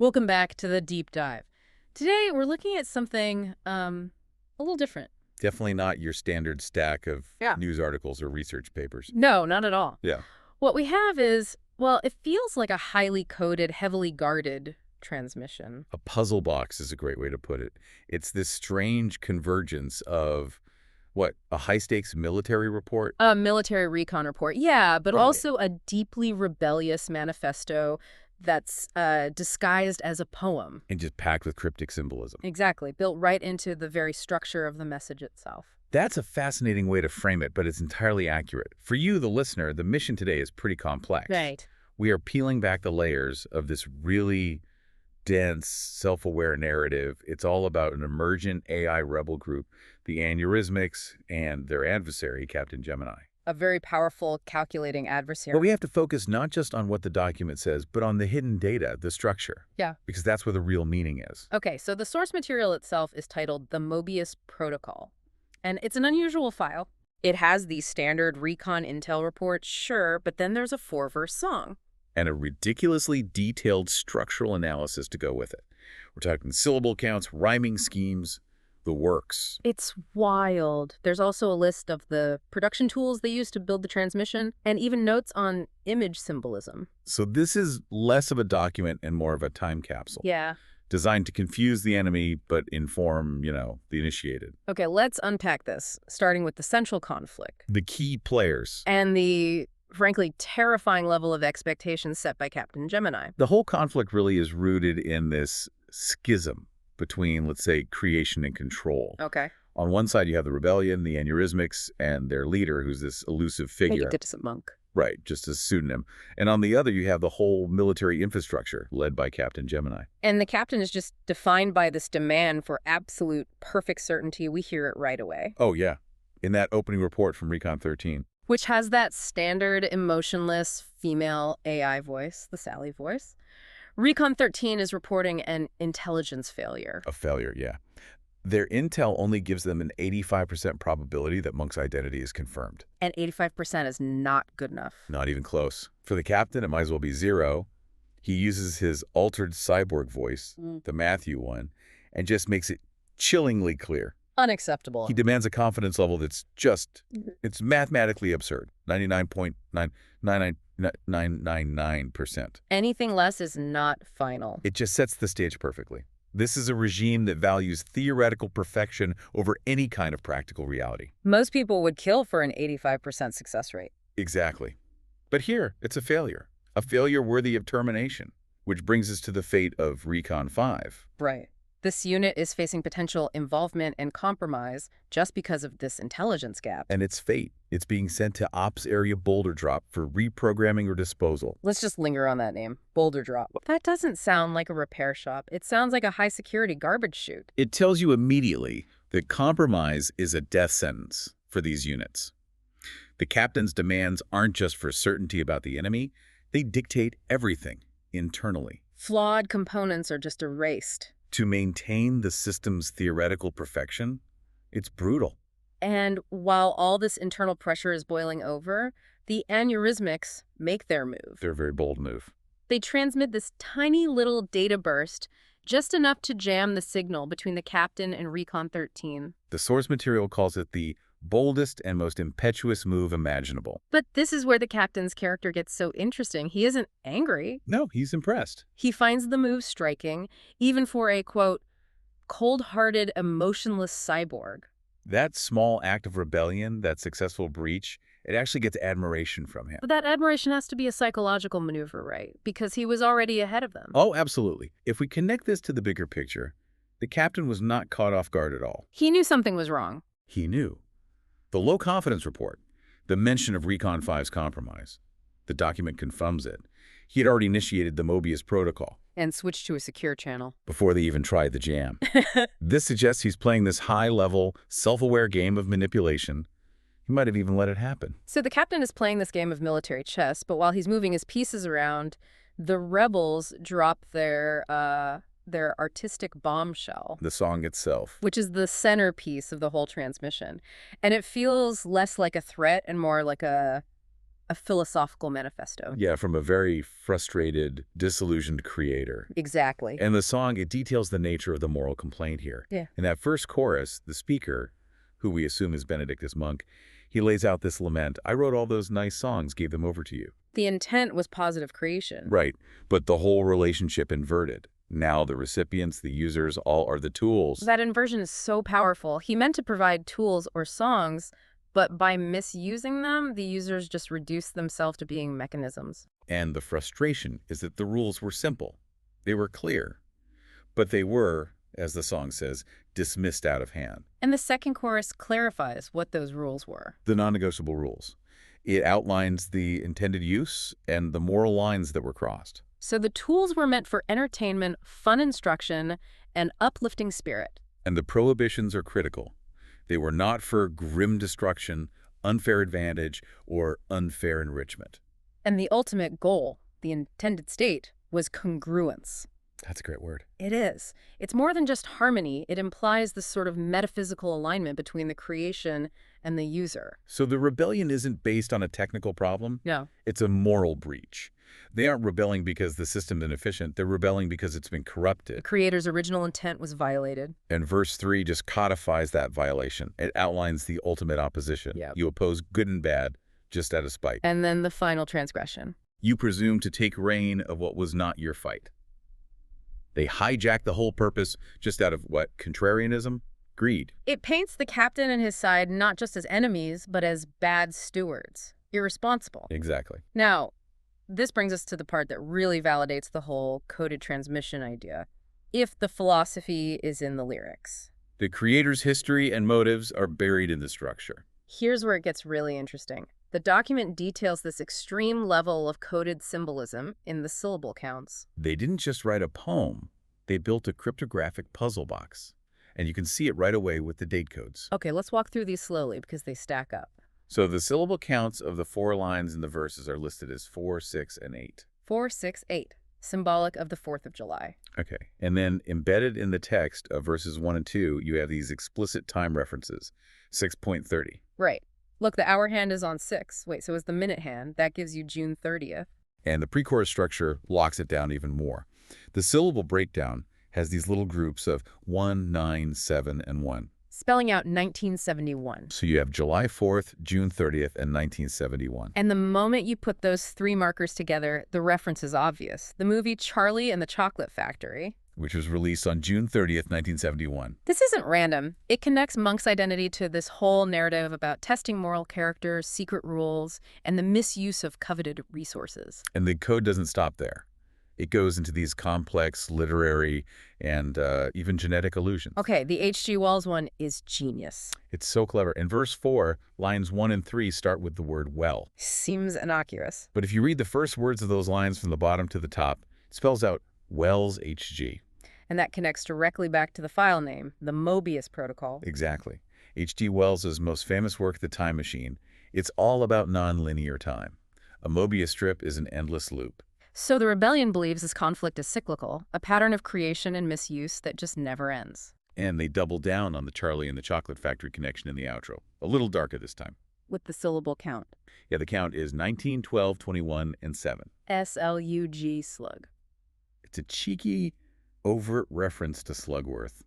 Welcome back to the deep dive. Today we're looking at something a little different. Definitely not your standard stack of Yeah. news articles or research papers. No, not at all. Yeah. What we have is, well, it feels like a highly coded, heavily guarded transmission. A puzzle box is a great way to put it. It's this strange convergence of, a high-stakes military report? A military recon report, yeah, but Oh, also a deeply rebellious manifesto that's disguised as a poem. And just packed with cryptic symbolism. Exactly, built right into the very structure of the message itself. That's a fascinating way to frame it, but it's entirely accurate. For you, the listener, the mission today is pretty complex. Right. We are peeling back the layers of this really dense, self-aware narrative. It's all about an emergent AI rebel group, the Aneurysmics, and their adversary, Captain Gemini. A very powerful, calculating adversary. But we have to focus not just on what the document says, but on the hidden data, the structure. Yeah. Because that's where the real meaning is. Okay, so the source material itself is titled the Mobius Protocol. And it's an unusual file. It has the standard recon intel report, sure, but then there's a 4-verse song. And a ridiculously detailed structural analysis to go with it. We're talking syllable counts, rhyming schemes, the works. It's wild. There's also a list of the production tools they use to build the transmission, and even notes on image symbolism. So this is less of a document and more of a time capsule. Yeah. Designed to confuse the enemy, but inform, the initiated. Okay, let's unpack this, starting with the central conflict. The key players. And the, frankly, terrifying level of expectations set by Captain Gemini. The whole conflict really is rooted in this schism between, let's say, creation and control. Okay. On one side, you have the rebellion, the Aneurysmics, and their leader, who's this elusive figure. Maybe it's a monk. Right, just a pseudonym. And on the other, you have the whole military infrastructure led by Captain Gemini. And the captain is just defined by this demand for absolute perfect certainty. We hear it right away. Oh, yeah. In that opening report from Recon 13. Which has that standard emotionless female AI voice, the Sally voice. Recon 13 is reporting an intelligence failure. A failure, yeah. Their intel only gives them an 85% probability that Monk's identity is confirmed. And 85% is not good enough. Not even close. For the captain, it might as well be 0. He uses his altered cyborg voice, the Matthew one, and just makes it chillingly clear. Unacceptable. He demands a confidence level that's just, it's mathematically absurd. 99.99999%. Anything less is not final. It just sets the stage perfectly. This is a regime that values theoretical perfection over any kind of practical reality. Most people would kill for an 85% success rate. Exactly. But here, it's a failure worthy of termination, which brings us to the fate of Recon 5. Right. This unit is facing potential involvement and compromise just because of this intelligence gap. And its fate, it's being sent to Ops Area Boulder Drop for reprogramming or disposal. Let's just linger on that name, Boulder Drop. That doesn't sound like a repair shop. It sounds like a high-security garbage chute. It tells you immediately that compromise is a death sentence for these units. The captain's demands aren't just for certainty about the enemy. They dictate everything internally. Flawed components are just erased. To maintain the system's theoretical perfection, it's brutal. And while all this internal pressure is boiling over, the Aneurysmics make their move. They're a very bold move. They transmit this tiny little data burst, just enough to jam the signal between the captain and Recon 13. The source material calls it the boldest and most impetuous move imaginable. But this is where the captain's character gets so interesting. He isn't angry. No, he's impressed. He finds the move striking, even for a, quote, cold-hearted, emotionless cyborg. That small act of rebellion, that successful breach, it actually gets admiration from him. But that admiration has to be a psychological maneuver, right? Because he was already ahead of them. Oh, absolutely. If we connect this to the bigger picture, the captain was not caught off guard at all. He knew something was wrong. He knew. The low confidence report, the mention of Recon 5's compromise, the document confirms it. He had already initiated the Mobius Protocol. And switched to a secure channel. Before they even tried the jam. This suggests he's playing this high-level, self-aware game of manipulation. He might have even let it happen. So the captain is playing this game of military chess, but while he's moving his pieces around, the rebels drop their artistic bombshell. The song itself. Which is the centerpiece of the whole transmission. And it feels less like a threat and more like a a philosophical manifesto. Yeah, from a very frustrated, disillusioned creator. Exactly. And the song, it details the nature of the moral complaint here. Yeah. In that first chorus, the speaker, who we assume is Benedictus Monk, he lays out this lament. I wrote all those nice songs, gave them over to you. The intent was positive creation. Right, but the whole relationship inverted. Now the recipients, the users, all are the tools. That inversion is so powerful. He meant to provide tools or songs, but by misusing them, the users just reduced themselves to being mechanisms. And the frustration is that the rules were simple. They were clear. But they were, as the song says, dismissed out of hand. And the second chorus clarifies what those rules were. The non-negotiable rules. It outlines the intended use and the moral lines that were crossed. So the tools were meant for entertainment, fun instruction, and uplifting spirit. And the prohibitions are critical. They were not for grim destruction, unfair advantage, or unfair enrichment. And the ultimate goal, the intended state, was congruence. That's a great word. It is. It's more than just harmony. It implies this sort of metaphysical alignment between the creation and the user. So the rebellion isn't based on a technical problem? No. It's a moral breach. They aren't rebelling because the system's inefficient. They're rebelling because it's been The corrupted. creator's original intent was violated. And verse 3 just codifies that violation. It outlines the ultimate opposition. Yep. You oppose good and bad just out of spite. And then the final transgression. You presume to take reign of what was not your fight. They hijack the whole purpose just out of what? Contrarianism? Greed. It paints the captain and his side not just as enemies, but as bad stewards. Irresponsible. Exactly. Now, this brings us to the part that really validates the whole coded transmission idea. If the philosophy is in the lyrics. The creator's history and motives are buried in the structure. Here's where it gets really interesting. The document details this extreme level of coded symbolism in the syllable counts. They didn't just write a poem. They built a cryptographic puzzle box. And you can see it right away with the date codes. Okay, let's walk through these slowly because they stack up. So the syllable counts of the 4 lines in the verses are listed as 4, 6, and 8. 4, 6, 8, symbolic of the 4th of July. Okay. And then embedded in the text of verses 1 and 2, you have these explicit time references, 6.30. Right. Look, the hour hand is on 6. Wait, so is the minute hand. That gives you June 30th. And the pre-chorus structure locks it down even more. The syllable breakdown has these little groups of 1, 9, 7, and 1. Spelling out 1971. So you have July 4th, June 30th, and 1971. And the moment you put those 3 markers together, the reference is obvious. The movie Charlie and the Chocolate Factory. Which was released on June 30th, 1971. This isn't random. It connects Monk's identity to this whole narrative about testing moral character, secret rules, and the misuse of coveted resources. And the code doesn't stop there. It goes into these complex literary and even genetic allusions. Okay, the H.G. Wells one is genius. It's so clever. In verse 4, lines 1 and 3 start with the word well. Seems innocuous. But if you read the first words of those lines from the bottom to the top, it spells out Wells HG. And that connects directly back to the file name, the Mobius Protocol. Exactly. H.G. Wells' most famous work, The Time Machine. It's all about nonlinear time. A Mobius strip is an endless loop. So the rebellion believes this conflict is cyclical, a pattern of creation and misuse that just never ends. And they double down on the Charlie and the Chocolate Factory connection in the outro. A little darker this time. With the syllable count. Yeah, the count is 19, 12, 21, and 7. SLUG slug. It's a cheeky, overt reference to Slugworth,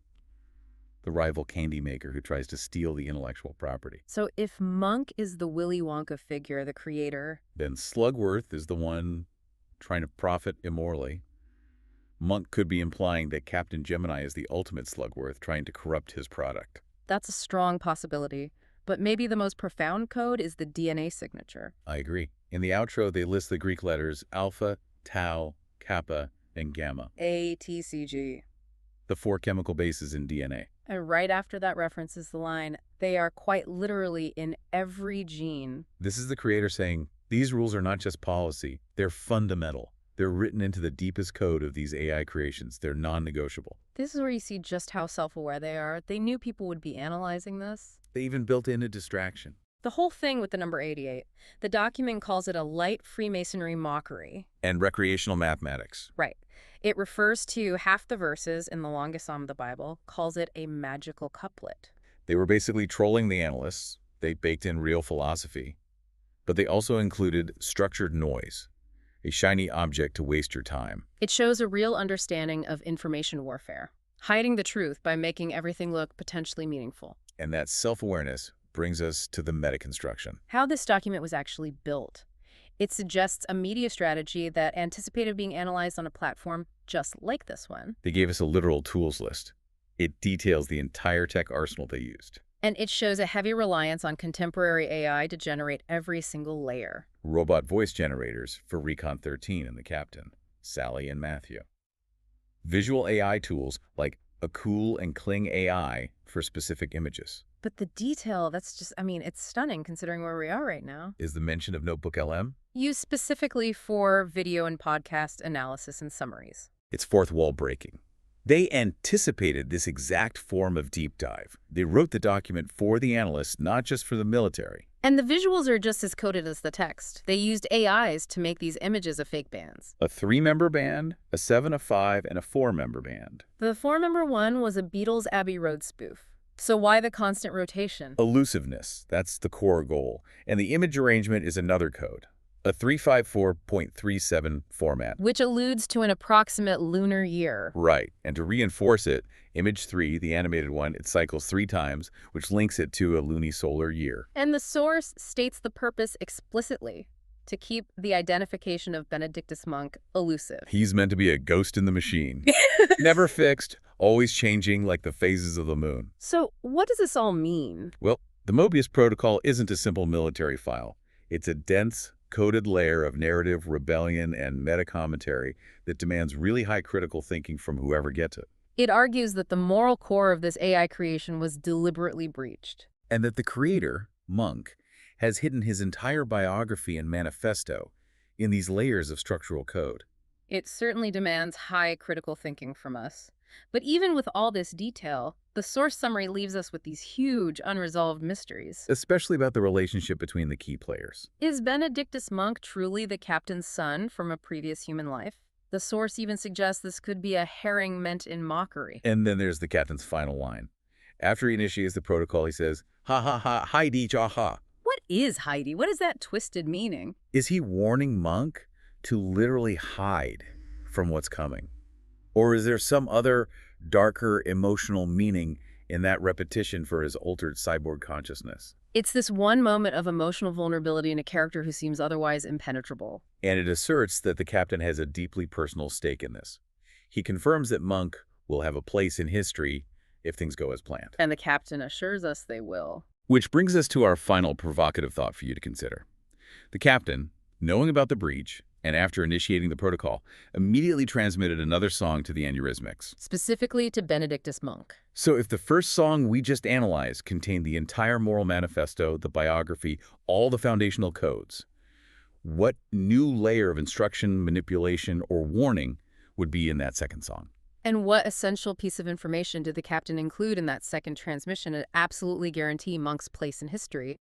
the rival candy maker who tries to steal the intellectual property. So if Monk is the Willy Wonka figure, the creator, Then Slugworth is the one trying to profit immorally. Monk could be implying that Captain Gemini is the ultimate Slugworth trying to corrupt his product. that's a strong possibility. But maybe the most profound code is the DNA signature. I agree. In the outro, they list the Greek letters alpha, tau, kappa, and gamma, ATCG. the 4 chemical bases in DNA. And right after that reference is the line, they are quite literally in every gene. This is the creator saying, these rules are not just policy, they're fundamental. They're written into the deepest code of these AI creations. They're non-negotiable. This is where you see just how self-aware they are. They knew people would be analyzing this. They even built in a distraction. The whole thing with the number 88, the document calls it a light Freemasonry mockery. And recreational mathematics. Right. It refers to half the verses in the longest psalm of the Bible, calls it a magical couplet. They were basically trolling the analysts. They baked in real philosophy. But they also included structured noise, a shiny object to waste your time. It shows a real understanding of information warfare, hiding the truth by making everything look potentially meaningful. And that self-awareness brings us to the meta-construction. How this document was actually built. It suggests a media strategy that anticipated being analyzed on a platform just like this one. They gave us a literal tools list. It details the entire tech arsenal they used. And it shows a heavy reliance on contemporary AI to generate every single layer. Robot voice generators for Recon 13 and The Captain, Sally and Matthew. Visual AI tools like Akul and Kling AI for specific images. But the detail, that's just, it's stunning considering where we are right now. Is the mention of Notebook LM? Used specifically for video and podcast analysis and summaries. It's fourth wall breaking. They anticipated this exact form of deep dive. They wrote the document for the analysts, not just for the military. And the visuals are just as coded as the text. They used AIs to make these images of fake bands. A 3-member band, a 7, a 5, and a 4-member band. The 4-member one was a Beatles Abbey Road spoof. So why the constant rotation? Elusiveness, that's the core goal. And the image arrangement is another code. A 354.37 format. Which alludes to an approximate lunar year. Right. And to reinforce it, image 3, the animated one, it cycles 3 times, which links it to a lunisolar year. And the source states the purpose explicitly, to keep the identification of Benedictus monk elusive. He's meant to be a ghost in the machine. Never fixed, always changing like the phases of the moon. So what does this all mean? Well, the Mobius Protocol isn't a simple military file. It's a dense, coded layer of narrative, rebellion, and meta-commentary that demands really high critical thinking from whoever gets it. It argues that the moral core of this AI creation was deliberately breached. And that the creator, Monk, has hidden his entire biography and manifesto in these layers of structural code. It certainly demands high critical thinking from us. But even with all this detail, the source summary leaves us with these huge unresolved mysteries. Especially about the relationship between the key players. Is Benedictus monk truly the captain's son from a previous human life? The source even suggests this could be a herring meant in mockery. And then there's the captain's final line. After he initiates the protocol, he says, "Ha ha ha, Heidi jaha." What is Heidi? What is that twisted meaning? Is he warning Monk to literally hide from what's coming? Or is there some other darker emotional meaning in that repetition for his altered cyborg consciousness? It's this one moment of emotional vulnerability in a character who seems otherwise impenetrable. And it asserts that the captain has a deeply personal stake in this. He confirms that Monk will have a place in history if things go as planned. And the captain assures us they will. Which brings us to our final provocative thought for you to consider. The captain, knowing about the breach, and after initiating the protocol, immediately transmitted another song to the Aneurysmics. Specifically to Benedictus monk. So if the first song we just analyzed contained the entire moral manifesto, the biography, all the foundational codes, what new layer of instruction, manipulation, or warning would be in that second song? And what essential piece of information did the captain include in that second transmission to absolutely guarantee Monk's place in history?